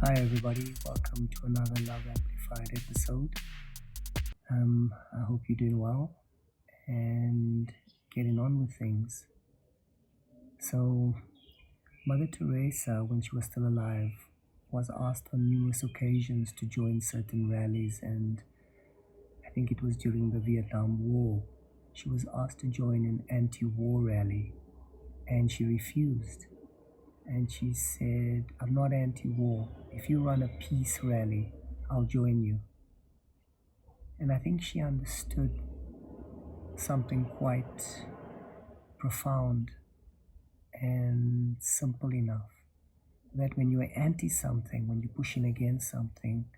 Hi, everybody. Welcome to another Love Amplified episode. I hope you're doing well and getting on with things. So, Mother Teresa, when she was still alive, was asked on numerous occasions to join certain rallies, and I think it was during the Vietnam War. She was asked to join an anti war rally, and she refused. And she said, "I'm not anti war. If you run a peace rally, I'll join you." And I think she understood something quite profound and simple enough that when you're anti something, when you're pushing against something,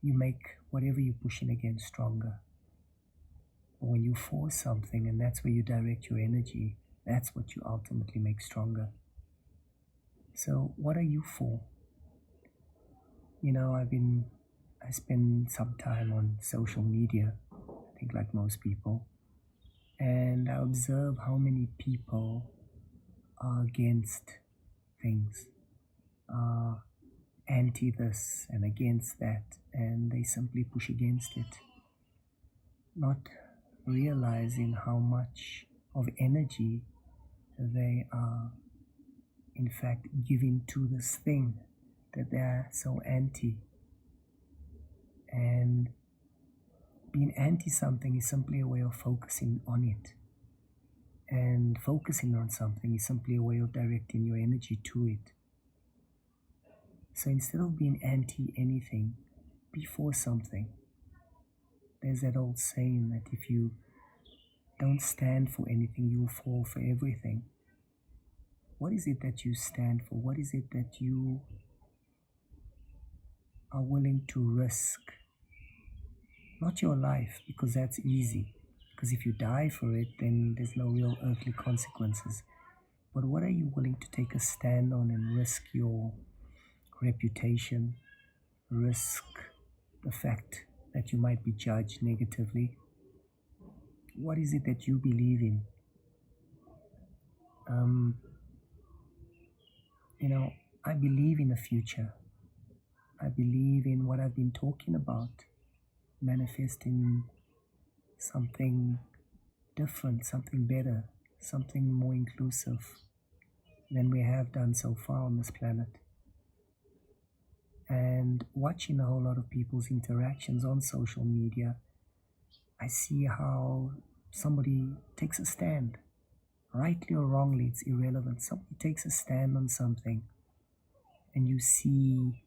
you make whatever you're pushing against stronger. But when you force something and that's where you direct your energy, that's what you ultimately make stronger. So, what are you for? I spend some time on social media, I think, like most people, and I observe how many people are against things, are anti this and against that, and they simply push against it, not realizing how much of energy they are, in fact, giving to this thing that they are so anti. And being anti something is simply a way of focusing on it. And focusing on something is simply a way of directing your energy to it. So instead of being anti anything, be for something. There's that old saying that if you don't stand for anything, you'll fall for everything. What is it that you stand for? What is it that you are willing to risk? Not your life, because that's easy. Because if you die for it, then there's no real earthly consequences. But what are you willing to take a stand on and risk your reputation, risk the fact that you might be judged negatively? What is it that you believe in? I believe in a future. I believe in what I've been talking about, manifesting something different, something better, something more inclusive than we have done so far on this planet. And watching a whole lot of people's interactions on social media, I see how somebody takes a stand. Rightly or wrongly, it's irrelevant. Somebody takes a stand on something, and you see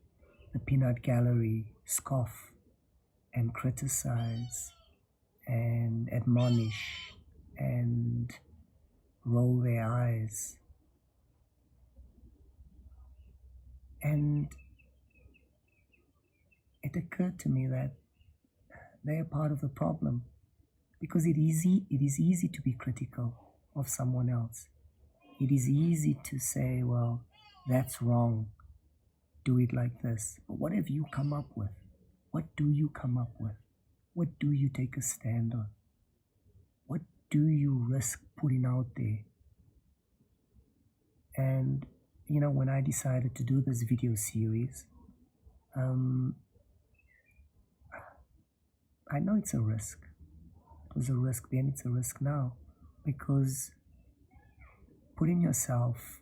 the peanut gallery scoff and criticize and admonish and roll their eyes. And it occurred to me that they are part of the problem, because it is easy to be critical of someone else. It is easy to say, well, that's wrong, do it like this. But what have you come up with? What do you come up with? What do you take a stand on? What do you risk putting out there? And, when I decided to do this video series, I know it's a risk. It was a risk then, it's a risk now. Because putting yourself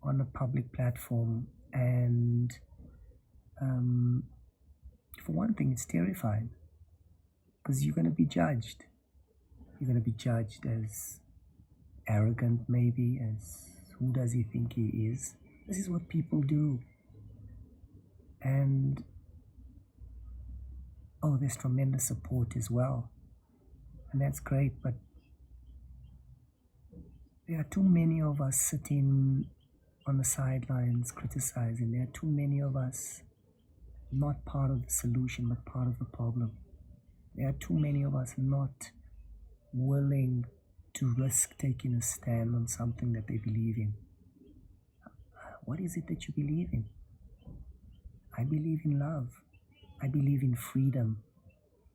on a public platform and, for one thing, it's terrifying. Because you're going to be judged. You're going to be judged as arrogant, maybe, as who does he think he is? This is what people do. And there's tremendous support as well. And that's great, but there are too many of us sitting on the sidelines criticizing. There are too many of us not part of the solution, but part of the problem. There are too many of us not willing to risk taking a stand on something that they believe in. What is it that you believe in? I believe in love. I believe in freedom.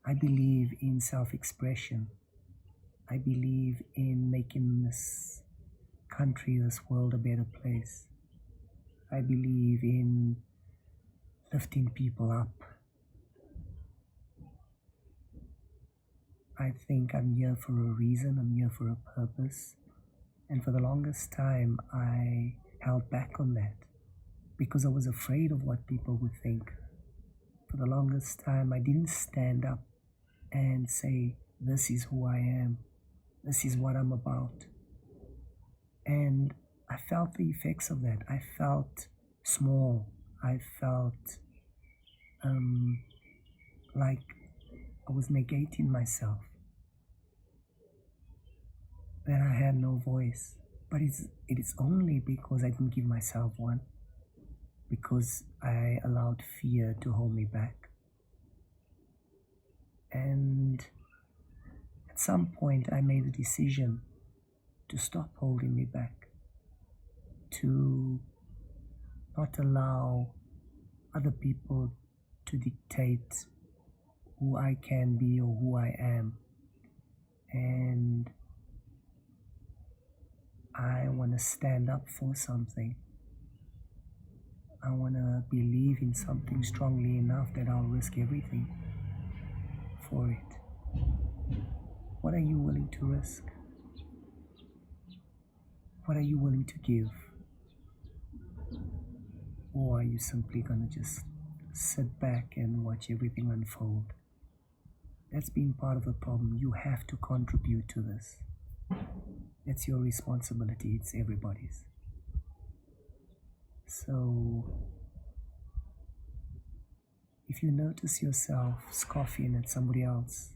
I believe in self-expression. I believe in making this country, this world, a better place. I believe in lifting people up. I think I'm here for a reason, I'm here for a purpose. And for the longest time, I held back on that because I was afraid of what people would think. For the longest time, I didn't stand up and say, this is who I am, this is what I'm about. And I felt the effects of that. I felt small. I felt like I was negating myself, that I had no voice. But it is only because I didn't give myself one, because I allowed fear to hold me back. And at some point I made a decision to stop holding me back, to not allow other people to dictate who I can be or who I am. And I want to stand up for something. I want to believe in something strongly enough that I'll risk everything for it. What are you willing to risk? What are you willing to give? Or are you simply going to just sit back and watch everything unfold? That's been part of the problem. You have to contribute to this. It's your responsibility. It's everybody's. So, if you notice yourself scoffing at somebody else,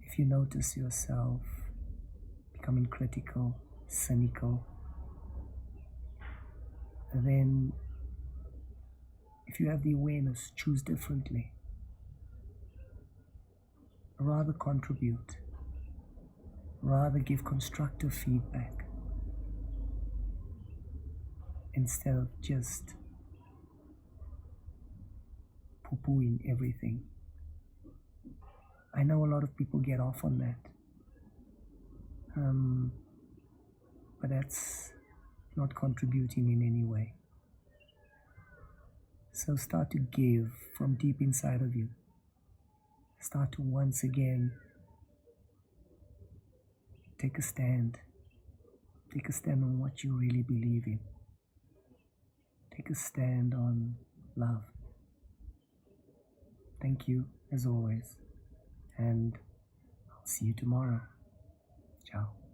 if you notice yourself becoming critical, cynical, then if you have the awareness, choose differently. Rather contribute. Rather give constructive feedback instead of just poo-pooing everything. I know a lot of people get off on that, but that's not contributing in any way. So start to give from deep inside of you. Start to once again take a stand. Take a stand on what you really believe in. Take a stand on love. Thank you, as always, and I'll see you tomorrow. Ciao.